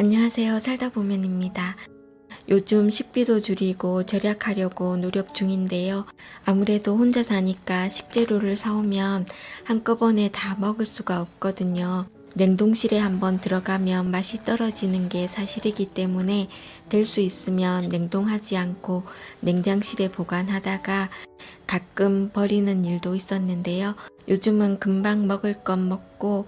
안녕하세요. 살다보면입니다. 요즘 식비도 줄이고 절약하려고 노력 중인데요. 아무래도 혼자 사니까 식재료를 사오면 한꺼번에 다 먹을 수가 없거든요. 냉동실에 한번 들어가면 맛이 떨어지는 게 사실이기 때문에 될 수 있으면 냉동하지 않고 냉장실에 보관하다가 가끔 버리는 일도 있었는데요. 요즘은 금방 먹을 것 먹고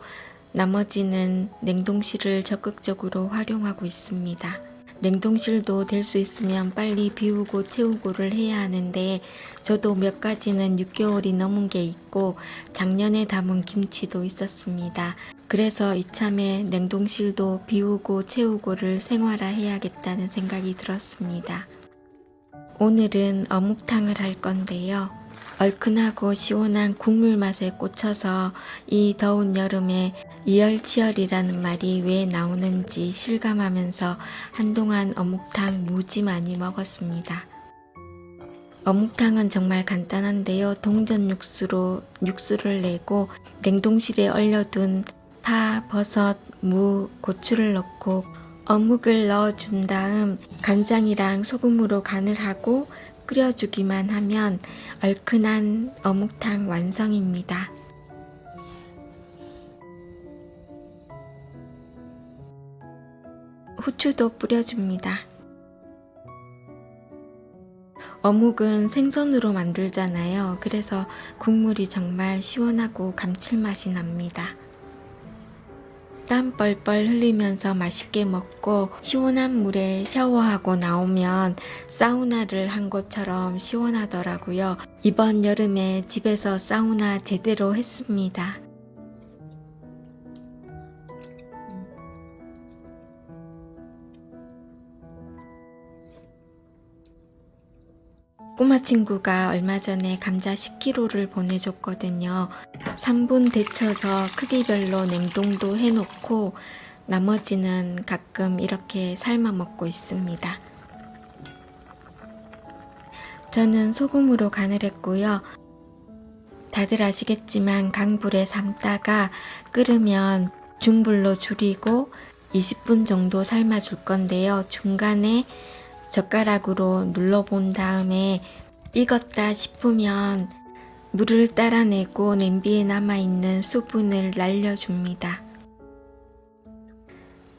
나머지는 냉동실을 적극적으로 활용하고 있습니다. 냉동실도 될 수 있으면 빨리 비우고 채우고를 해야 하는데 저도 몇 가지는 6개월이 넘은 게 있고 작년에 담은 김치도 있었습니다. 그래서 이참에 냉동실도 비우고 채우고를 생활화해야겠다는 생각이 들었습니다. 오늘은 어묵탕을 할 건데요. 얼큰하고 시원한 국물 맛에 꽂혀서 이 더운 여름에 이열치열이라는 말이 왜 나오는지 실감하면서 한동안 어묵탕 무지 많이 먹었습니다. 어묵탕은 정말 간단한데요. 동전 육수로 육수를 내고 냉동실에 얼려둔 파, 버섯, 무, 고추를 넣고 어묵을 넣어준 다음 간장이랑 소금으로 간을 하고 끓여주기만 하면 얼큰한 어묵탕 완성입니다. 후추도 뿌려줍니다. 어묵은 생선으로 만들잖아요. 그래서 국물이 정말 시원하고 감칠맛이 납니다. 땀 뻘뻘 흘리면서 맛있게 먹고 시원한 물에 샤워하고 나오면 사우나를 한 것처럼 시원하더라고요. 이번 여름에 집에서 사우나 제대로 했습니다. 꼬마 친구가 얼마 전에 감자 10kg를 보내줬거든요. 3분 데쳐서 크기별로 냉동도 해놓고 나머지는 가끔 이렇게 삶아 먹고 있습니다. 저는 소금으로 간을 했고요. 다들 아시겠지만 강불에 삶다가 끓으면 중불로 줄이고 20분 정도 삶아 줄 건데요. 중간에 젓가락으로 눌러본 다음에 익었다 싶으면 물을 따라내고 냄비에 남아있는 수분을 날려줍니다.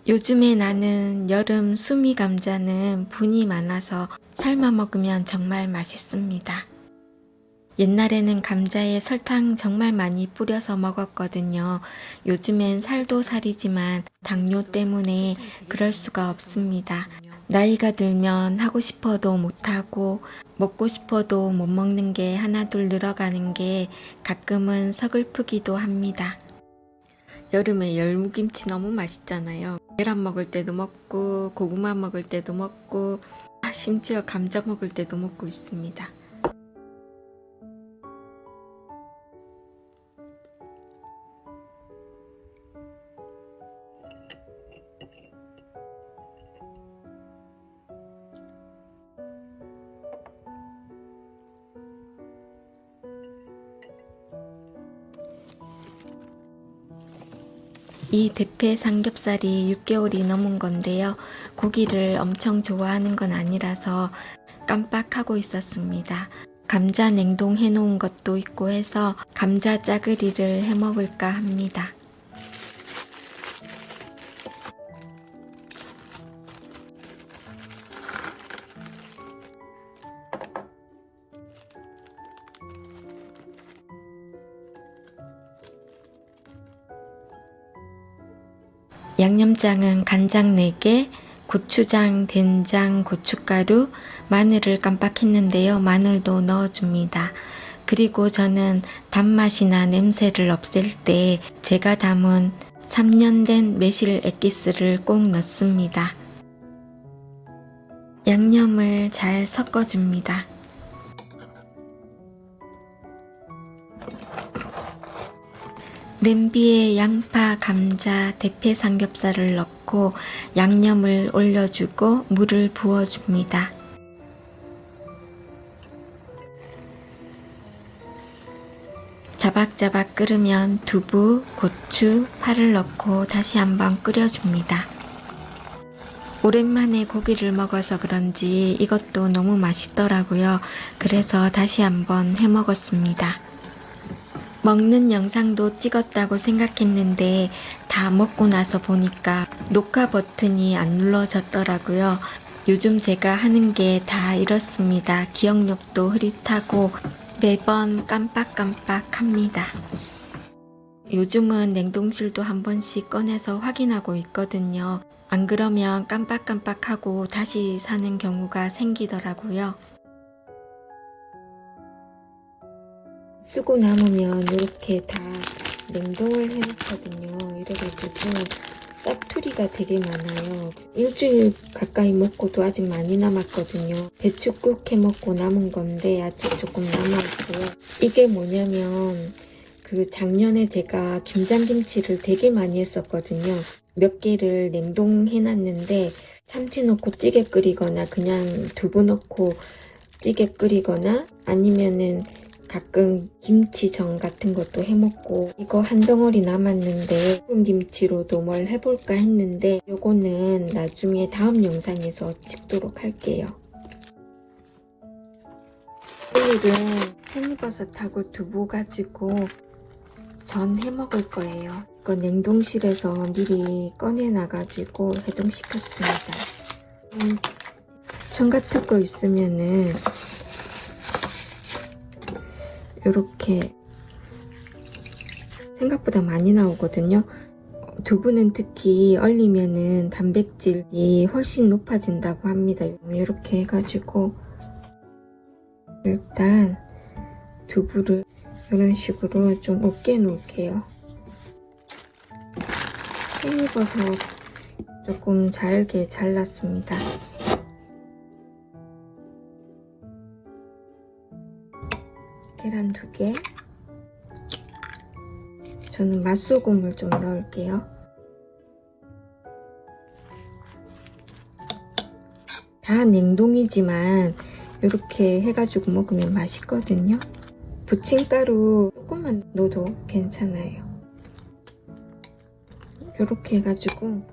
요즘에 나는 여름 수미 감자는 분이 많아서 삶아 먹으면 정말 맛있습니다. 옛날에는 감자에 설탕 정말 많이 뿌려서 먹었거든요. 요즘엔 살도 살이지만 당뇨 때문에 그럴 수가 없습니다. 나이가 들면 하고 싶어도 못하고 먹고 싶어도 못 먹는 게 하나둘 늘어가는 게 가끔은 서글프기도 합니다. 여름에 열무김치 너무 맛있잖아요. 계란 먹을 때도 먹고 고구마 먹을 때도 먹고 심지어 감자 먹을 때도 먹고 있습니다. 이 대패 삼겹살이 6개월이 넘은 건데요. 고기를 엄청 좋아하는 건 아니라서 깜빡하고 있었습니다. 감자 냉동해 놓은 것도 있고 해서 감자 짜글이를 해 먹을까 합니다. 양념장은 간장 4개, 고추장, 된장, 고춧가루, 마늘을 깜빡했는데요. 마늘도 넣어줍니다. 그리고 저는 단맛이나 냄새를 없앨 때 제가 담은 3년 된 매실 액기스를 꼭 넣습니다. 양념을 잘 섞어줍니다. 냄비에 양파, 감자, 대패 삼겹살을 넣고 양념을 올려주고 물을 부어줍니다. 자박자박 끓으면 두부, 고추, 파를 넣고 다시 한번 끓여줍니다. 오랜만에 고기를 먹어서 그런지 이것도 너무 맛있더라고요. 그래서 다시 한번 해 먹었습니다. 먹는 영상도 찍었다고 생각했는데 다 먹고 나서 보니까 녹화 버튼이 안 눌러졌더라고요. 요즘 제가 하는 게 다 이렇습니다. 기억력도 흐릿하고 매번 깜빡깜빡합니다. 요즘은 냉동실도 한 번씩 꺼내서 확인하고 있거든요. 안 그러면 깜빡깜빡하고 다시 사는 경우가 생기더라고요. 쓰고 남으면 이렇게 다 냉동을 해놓거든요. 이래가지고 짜투리가 되게 많아요. 일주일 가까이 먹고도 아직 많이 남았거든요. 배추국 해 먹고 남은 건데 아직 조금 남아있고요. 이게 뭐냐면 작년에 제가 김장김치를 되게 많이 했었거든요. 몇 개를 냉동해놨는데 참치 넣고 찌개 끓이거나 그냥 두부 넣고 찌개 끓이거나 아니면은 가끔 김치전 같은 것도 해먹고 이거 한 덩어리 남았는데 볶은 김치로도 뭘 해볼까 했는데 요거는 나중에 다음 영상에서 찍도록 할게요. 오늘은 팽이버섯하고 두부 가지고 전 해먹을 거예요. 이거 냉동실에서 미리 꺼내놔가지고 해동시켰습니다. 전 같은 거 있으면은 이렇게 생각보다 많이 나오거든요. 두부는 특히 얼리면은 단백질이 훨씬 높아진다고 합니다. 이렇게 해가지고 일단 두부를 이런 식으로 좀 으깨 놓을게요. 팽이버섯 조금 잘게 잘랐습니다. 계란 2개. 저는 맛소금을 좀 넣을게요. 다 냉동이지만 이렇게 해가지고 먹으면 맛있거든요. 부침가루 조금만 넣어도 괜찮아요. 이렇게 해가지고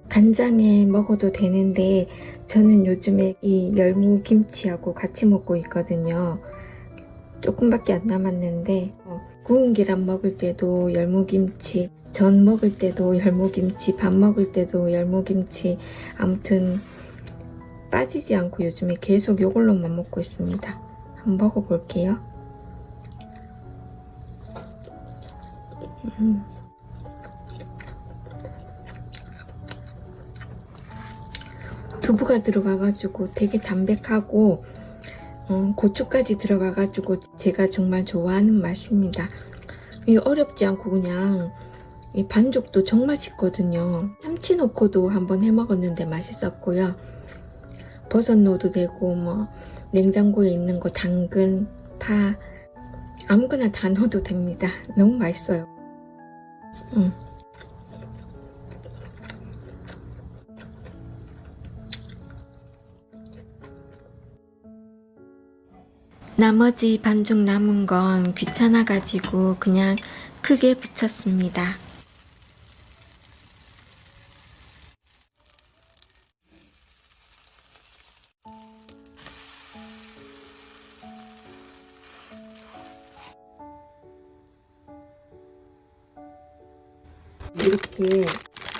간장에 먹어도 되는데 저는 요즘에 이 열무김치하고 같이 먹고 있거든요. 조금밖에 안 남았는데 구운 계란 먹을 때도 열무김치, 전 먹을 때도 열무김치, 밥 먹을 때도 열무김치, 아무튼 빠지지 않고 요즘에 계속 이걸로만 먹고 있습니다. 한번 먹어볼게요. 두부가 들어가가지고 되게 담백하고 고추까지 들어가가지고 제가 정말 좋아하는 맛입니다. 어렵지 않고 그냥 이 반죽도 정말 맛있거든요. 참치 넣고도 한번 해먹었는데 맛있었고요. 버섯 넣어도 되고 뭐 냉장고에 있는 거 당근, 파 아무거나 다 넣어도 됩니다. 너무 맛있어요. 나머지 반죽 남은 건 귀찮아가지고 그냥 크게 부쳤습니다. 이렇게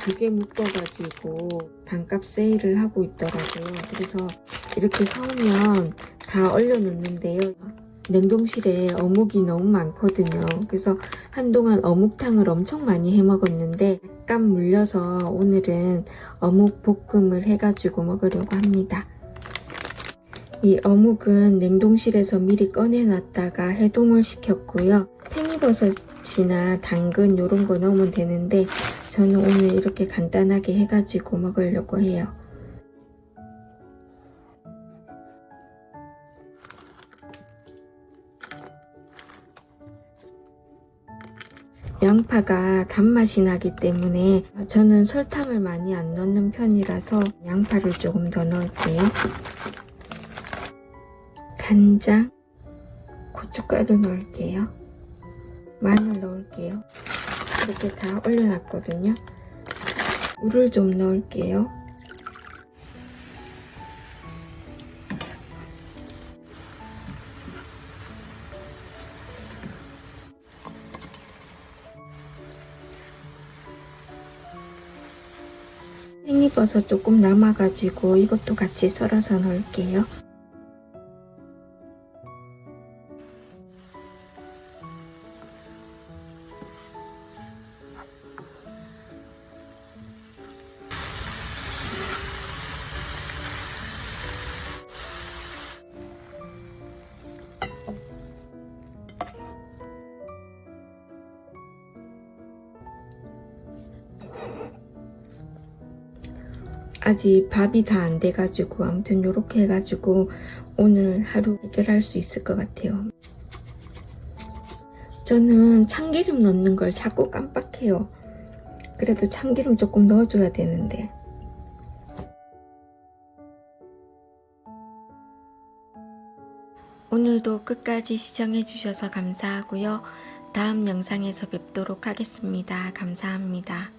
2개 묶어가지고 반값 세일을 하고 있더라고요. 그래서 이렇게 사오면 다 얼려놓는데요. 냉동실에 어묵이 너무 많거든요. 그래서 한동안 어묵탕을 엄청 많이 해 먹었는데 약간 물려서 오늘은 어묵 볶음을 해가지고 먹으려고 합니다. 이 어묵은 냉동실에서 미리 꺼내놨다가 해동을 시켰고요. 팽이버섯이나 당근 이런 거 넣으면 되는데 저는 오늘 이렇게 간단하게 해가지고 먹으려고 해요. 양파가 단맛이 나기 때문에 저는 설탕을 많이 안 넣는 편이라서 양파를 조금 더 넣을게요. 간장, 고춧가루 넣을게요. 마늘 넣을게요. 이렇게 다 올려놨거든요. 물을 좀 넣을게요. 생이버섯 조금 남아가지고 이것도 같이 썰어서 넣을게요. 아직 밥이 다 안 돼가지고 아무튼 요렇게 해가지고 오늘 하루 해결할 수 있을 것 같아요. 저는 참기름 넣는 걸 자꾸 깜빡해요. 그래도 참기름 조금 넣어줘야 되는데. 오늘도 끝까지 시청해주셔서 감사하고요. 다음 영상에서 뵙도록 하겠습니다. 감사합니다.